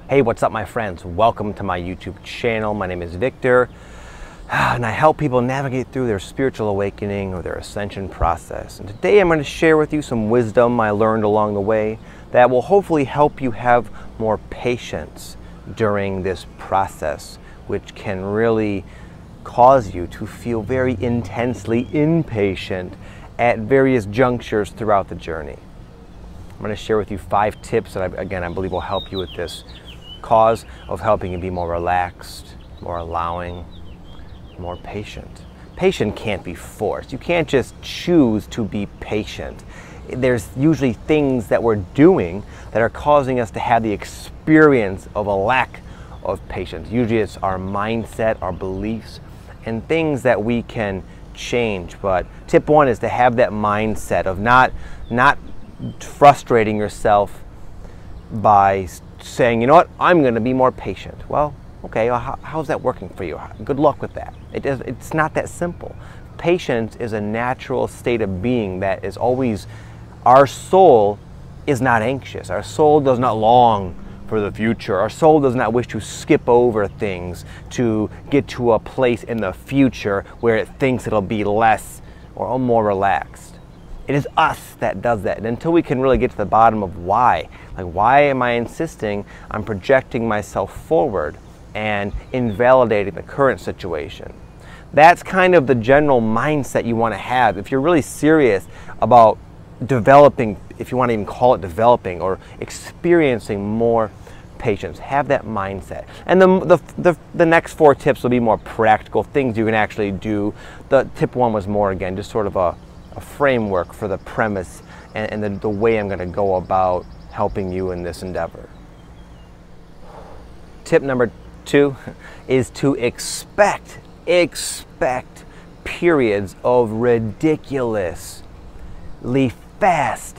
Hey, what's up my friends? Welcome to my YouTube channel. My name is Victor, and I help people navigate through their spiritual awakening or their ascension process. And today I'm going to share with you some wisdom I learned along the way that will hopefully help you have more patience during this process, which can really cause you to feel very intensely impatient at various junctures throughout the journey. I'm going to share with you 5 tips that I believe will help you with this cause of helping you be more relaxed, more allowing, more patient. Patient can't be forced. You can't just choose to be patient. There's usually things that we're doing that are causing us to have the experience of a lack of patience. Usually it's our mindset, our beliefs, and things that we can change. But tip 1 is to have that mindset of not frustrating yourself by saying, you know what, I'm going to be more patient. Well, okay, how's that working for you? Good luck with that. It's not that simple. Patience is a natural state of being that is always, our soul is not anxious. Our soul does not long for the future. Our soul does not wish to skip over things to get to a place in the future where it thinks it'll be less or more relaxed. It is us that does that. And until we can really get to the bottom of why, like why am I insisting on projecting myself forward and invalidating the current situation? That's kind of the general mindset you want to have. If you're really serious about developing, if you want to even call it developing or experiencing more patience, have that mindset. And the next 4 tips will be more practical, things you can actually do. The tip 1 was more, again, just sort of a framework for the premise and the way I'm going to go about helping you in this endeavor. Tip number 2 is to expect periods of ridiculously fast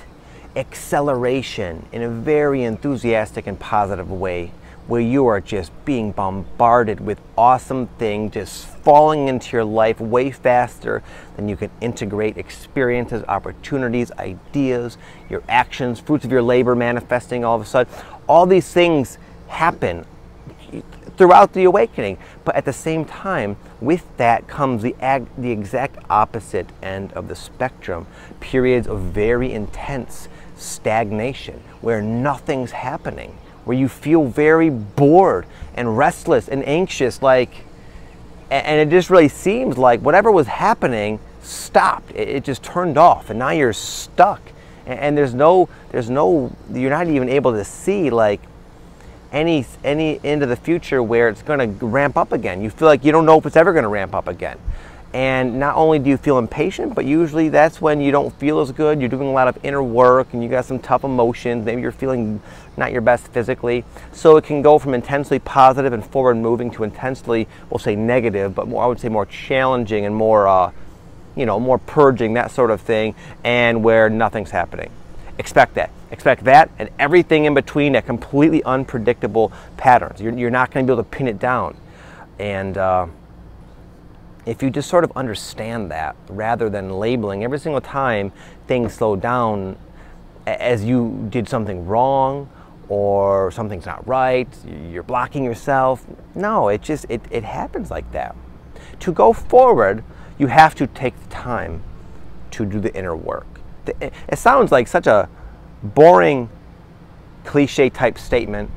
acceleration in a very enthusiastic and positive way, where you are just being bombarded with awesome things just falling into your life way faster than you can integrate experiences, opportunities, ideas, your actions, fruits of your labor manifesting all of a sudden. All these things happen throughout the awakening, but at the same time, with that comes the exact opposite end of the spectrum, periods of very intense stagnation where nothing's happening, where you feel very bored and restless and anxious, and it just really seems like whatever was happening stopped. It just turned off, and now you're stuck. And you're not even able to see like any into the future where it's going to ramp up again. You feel like you don't know if it's ever going to ramp up again. And not only do you feel impatient, but usually that's when you don't feel as good. You're doing a lot of inner work and you got some tough emotions. Maybe you're feeling not your best physically. So it can go from intensely positive and forward moving to intensely, we'll say negative, but more, I would say more challenging and more, more purging, that sort of thing, and where nothing's happening. Expect that. Expect that and everything in between, at completely unpredictable patterns. You're not going to be able to pin it down. And if you just sort of understand that, rather than labeling every single time things slow down as you did something wrong or something's not right, you're blocking yourself. No, it happens like that. To go forward, you have to take the time to do the inner work. It sounds like such a boring, cliche type statement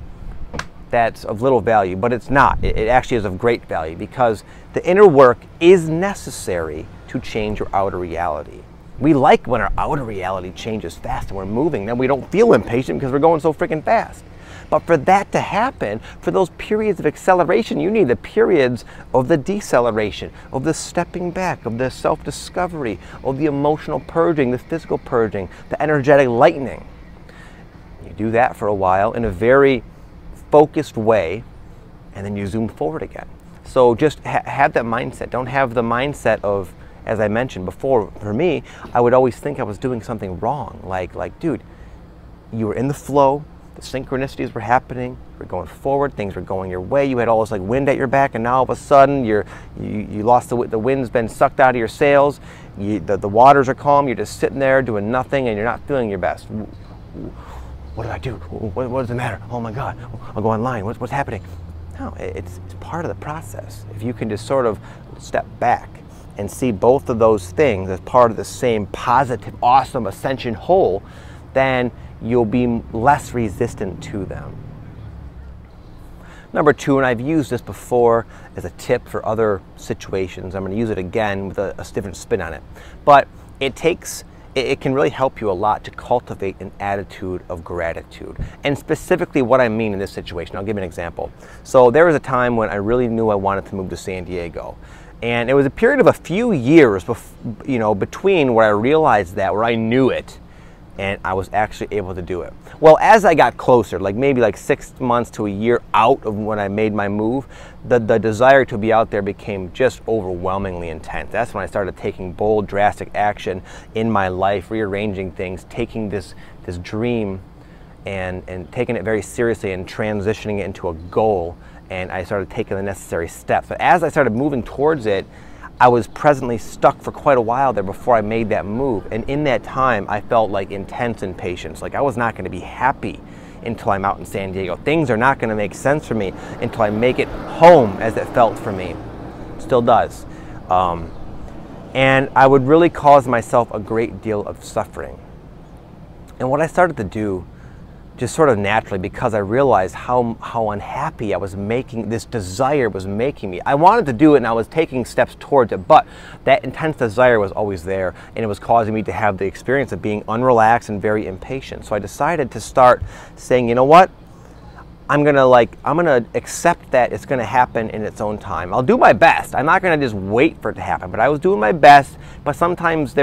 that's of little value, but it's not. It actually is of great value, because the inner work is necessary to change your outer reality. We like when our outer reality changes fast and we're moving, then we don't feel impatient because we're going so freaking fast. But for that to happen, for those periods of acceleration, you need the periods of the deceleration, of the stepping back, of the self-discovery, of the emotional purging, the physical purging, the energetic lightening. You do that for a while in a very focused way, and then you zoom forward again. So just have that mindset. Don't have the mindset of, as I mentioned before, for me, I would always think I was doing something wrong. Like, dude, you were in the flow, the synchronicities were happening, you were going forward, things were going your way, you had all this like wind at your back, and now all of a sudden you lost the wind's been sucked out of your sails, the waters are calm, you're just sitting there doing nothing and you're not feeling your best. what did I do? What does it matter? Oh my God, I'll go online, what's happening? No, it's part of the process. If you can just sort of step back and see both of those things as part of the same positive, awesome ascension whole, then you'll be less resistant to them. Number two, and I've used this before as a tip for other situations. I'm going to use it again with a different spin on it. But it can really help you a lot to cultivate an attitude of gratitude. And specifically what I mean in this situation, I'll give you an example. So there was a time when I really knew I wanted to move to San Diego. And it was a period of a few years between where I realized that, where I knew it, and I was actually able to do it. Well, as I got closer, maybe 6 months to a year out of when I made my move, the desire to be out there became just overwhelmingly intense. That's when I started taking bold, drastic action in my life, rearranging things, taking this dream and taking it very seriously and transitioning it into a goal. And I started taking the necessary steps. But as I started moving towards it, I was presently stuck for quite a while there before I made that move. And in that time, I felt intense impatience. I was not going to be happy until I'm out in San Diego. Things are not going to make sense for me until I make it home, as it felt for me. Still does. And I would really cause myself a great deal of suffering. And what I started to do, just sort of naturally, because I realized how unhappy I was making, this desire was making me. I wanted to do it and I was taking steps towards it, but that intense desire was always there, and it was causing me to have the experience of being unrelaxed and very impatient. So I decided to start saying, you know what? I'm gonna accept that it's gonna happen in its own time. I'll do my best. I'm not gonna just wait for it to happen, but I was doing my best, but sometimes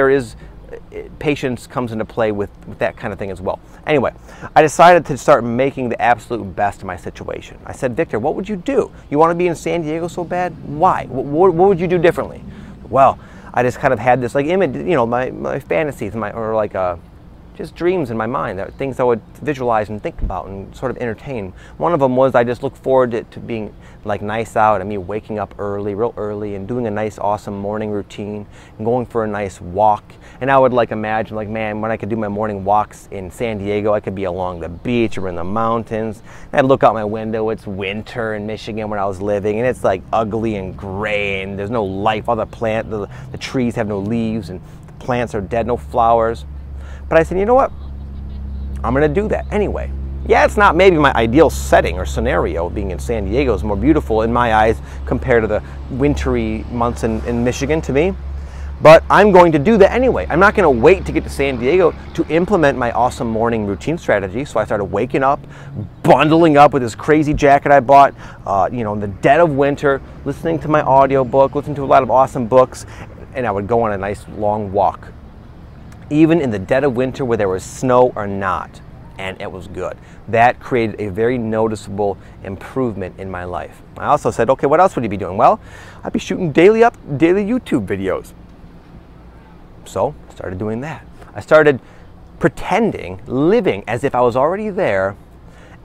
patience comes into play with that kind of thing as well. Anyway, I decided to start making the absolute best of my situation. I said, Victor, what would you do? You want to be in San Diego so bad? Why? What would you do differently? Well, I just kind of had this image, my fantasies, just dreams in my mind, things I would visualize and think about and sort of entertain. One of them was I just looked forward to being nice out and me waking up real early and doing a nice awesome morning routine and going for a nice walk. And I would imagine man, when I could do my morning walks in San Diego, I could be along the beach or in the mountains. And I'd look out my window, it's winter in Michigan where I was living, and it's ugly and gray and there's no life. All the trees have no leaves and the plants are dead, no flowers. But I said, you know what? I'm going to do that anyway. Yeah, it's not maybe my ideal setting or scenario. Being in San Diego is more beautiful in my eyes compared to the wintry months in Michigan to me. But I'm going to do that anyway. I'm not going to wait to get to San Diego to implement my awesome morning routine strategy. So I started waking up, bundling up with this crazy jacket I bought, in the dead of winter, listening to my audiobook, listening to a lot of awesome books, and I would go on a nice long walk. Even in the dead of winter where there was snow or not, and it was good. That created a very noticeable improvement in my life. I also said, okay, what else would you be doing? Well, I'd be shooting daily YouTube videos. So I started doing that. I started pretending, living as if I was already there,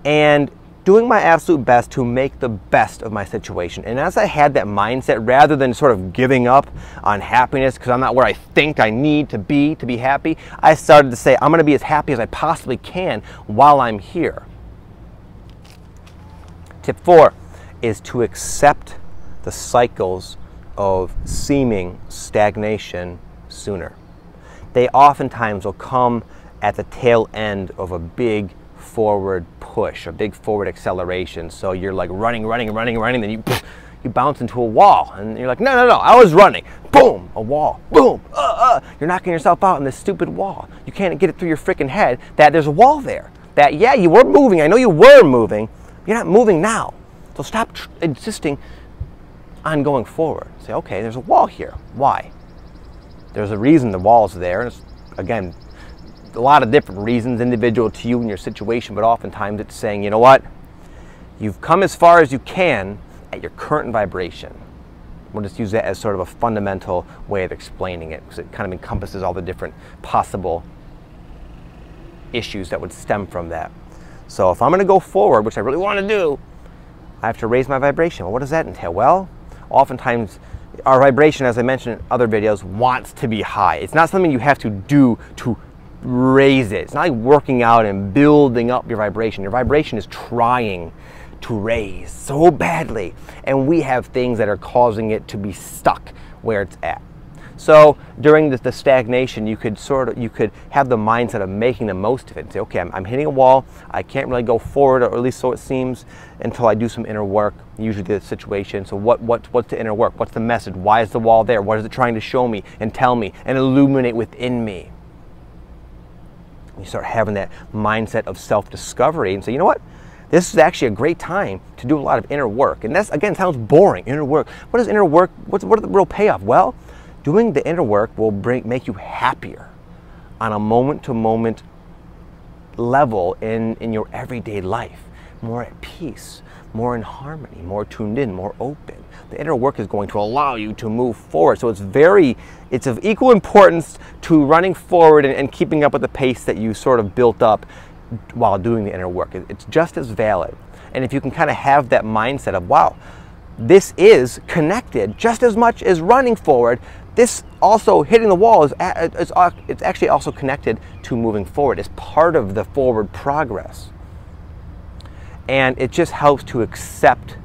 and doing my absolute best to make the best of my situation. And as I had that mindset, rather than sort of giving up on happiness because I'm not where I think I need to be happy, I started to say, I'm going to be as happy as I possibly can while I'm here. Tip 4 is to accept the cycles of seeming stagnation sooner. They oftentimes will come at the tail end of a big forward push, a big forward acceleration. So you're running, then you bounce into a wall, and you're no, I was running. Boom, a wall. Boom, you're knocking yourself out in this stupid wall. You can't get it through your freaking head that there's a wall there. That, yeah, you were moving. I know you were moving. You're not moving now. So stop insisting on going forward. Say, okay, there's a wall here. Why? There's a reason the wall's there. And it's, again, a lot of different reasons, individual to you and your situation, but oftentimes it's saying, you know what? You've come as far as you can at your current vibration. We'll just use that as sort of a fundamental way of explaining it, because it kind of encompasses all the different possible issues that would stem from that. So if I'm going to go forward, which I really want to do, I have to raise my vibration. Well, what does that entail? Well, oftentimes our vibration, as I mentioned in other videos, wants to be high. It's not something you have to do to raise it. It's not like working out and building up your vibration. Your vibration is trying to raise so badly, and we have things that are causing it to be stuck where it's at. So during the stagnation, you could have the mindset of making the most of it and say, okay, I'm hitting a wall. I can't really go forward, or at least so it seems, until I do some inner work, usually the situation. So what's the inner work? What's the message? Why is the wall there? What is it trying to show me and tell me and illuminate within me? You start having that mindset of self-discovery and say, you know what? This is actually a great time to do a lot of inner work. And that's, again, sounds boring, inner work. What is inner work? What are the real payoff? Well, doing the inner work will make you happier on a moment-to-moment level in your everyday life. More at peace, more in harmony, more tuned in, more open. The inner work is going to allow you to move forward. So it's of equal importance to running forward and keeping up with the pace that you sort of built up while doing the inner work. It's just as valid. And if you can kind of have that mindset of, wow, this is connected just as much as running forward, this also hitting the wall it's actually also connected to moving forward. It's part of the forward progress. And it just helps to accept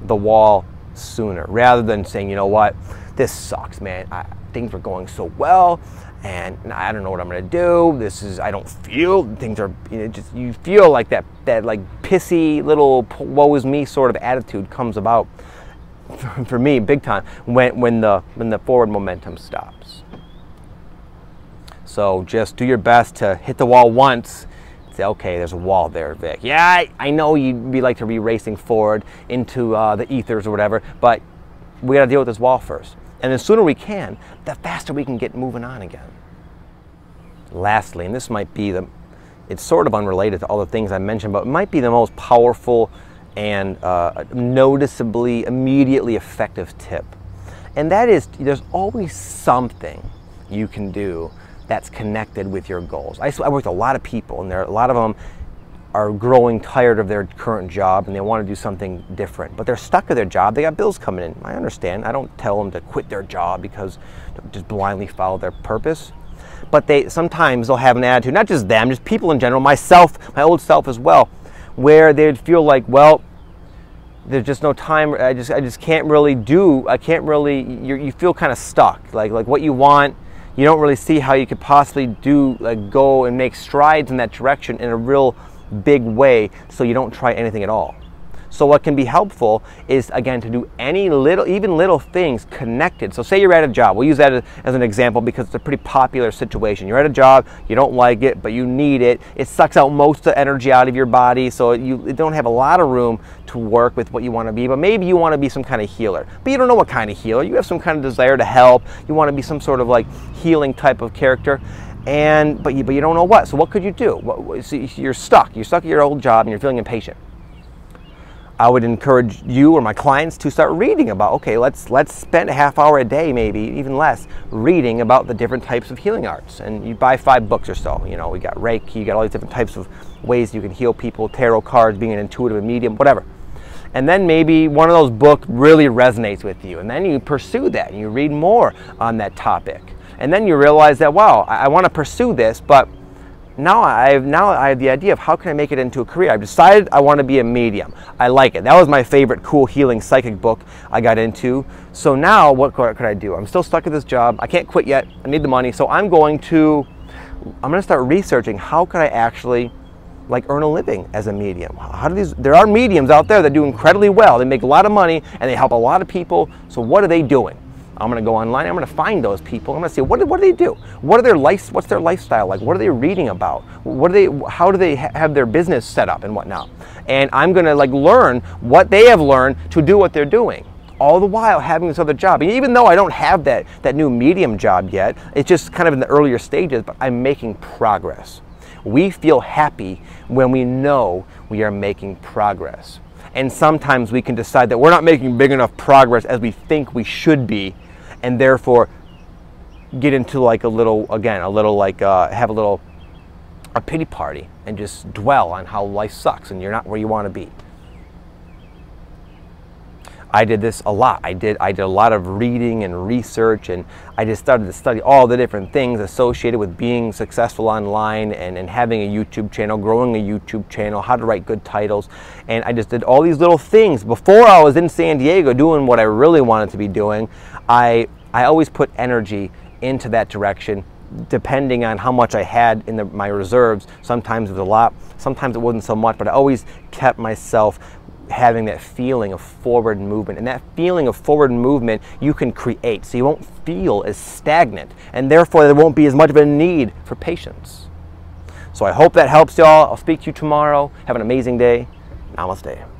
the wall sooner, rather than saying, you know what, this sucks, man. Things are going so well, and I don't know what I'm gonna do. I don't feel, things are, you feel like that like pissy little woe is me sort of attitude comes about for me big time when the forward momentum stops. So just do your best to hit the wall once. Say, okay, there's a wall there, Vic. Yeah, I know you'd like to be racing forward into the ethers or whatever, but we got to deal with this wall first. And the sooner we can, the faster we can get moving on again. Lastly, and this might be it's sort of unrelated to all the things I mentioned, but it might be the most powerful and noticeably, immediately effective tip. And that is, there's always something you can do that's connected with your goals. I work with a lot of people, and a lot of them are growing tired of their current job and they want to do something different, but they're stuck with their job. They got bills coming in. I understand. I don't tell them to quit their job because just blindly follow their purpose. But sometimes they'll have an attitude, not just them, just people in general, myself, my old self as well, where they'd feel like, well, there's just no time. I just can't really do. I can't really. You feel kind of stuck. Like what you want, you don't really see how you could possibly go and make strides in that direction in a real big way. So you don't try anything at all. So what can be helpful is, again, to do even little things connected. So say you're at a job. We'll use that as an example because it's a pretty popular situation. You're at a job, you don't like it, but you need it. It sucks out most of the energy out of your body, so you don't have a lot of room to work with what you want to be. But maybe you want to be some kind of healer. But you don't know what kind of healer. You have some kind of desire to help. You want to be some sort of like healing type of character. But you don't know what. So what could you do? So you're stuck. You're stuck at your old job and you're feeling impatient. I would encourage you or my clients to start reading about, okay, let's spend a half hour a day, maybe even less, reading about the different types of healing arts. And you buy 5 books or so. You know, we got Reiki, you got all these different types of ways you can heal people, tarot cards, being an intuitive medium, whatever. And then maybe one of those books really resonates with you, and then you pursue that and you read more on that topic. And then you realize that, wow, I want to pursue this, but now I have the idea of how can I make it into a career. I've decided I want to be a medium. I like it. That was my favorite cool healing psychic book I got into. So now what could I do? I'm still stuck at this job. I can't quit yet. I need the money. So I'm going to start researching how could I actually earn a living as a medium. There are mediums out there that do incredibly well. They make a lot of money and they help a lot of people. So what are they doing? I'm going to go online. I'm going to find those people. I'm going to see what do they do? What's their lifestyle like? What are they reading about? How do they have their business set up and whatnot? And I'm going to learn what they have learned to do what they're doing, all the while having this other job. And even though I don't have that new medium job yet, it's just kind of in the earlier stages, but I'm making progress. We feel happy when we know we are making progress. And sometimes we can decide that we're not making big enough progress as we think we should be, and therefore get into have a pity party and just dwell on how life sucks and you're not where you want to be. I did this a lot. I did a lot of reading and research, and I just started to study all the different things associated with being successful online and having a YouTube channel, growing a YouTube channel, how to write good titles. And I just did all these little things. Before I was in San Diego doing what I really wanted to be doing, I always put energy into that direction, depending on how much I had in my reserves. Sometimes it was a lot, sometimes it wasn't so much, but I always kept myself having that feeling of forward movement. And that feeling of forward movement you can create, so you won't feel as stagnant, and therefore there won't be as much of a need for patience. So I hope that helps y'all. I'll speak to you tomorrow. Have an amazing day. Namaste.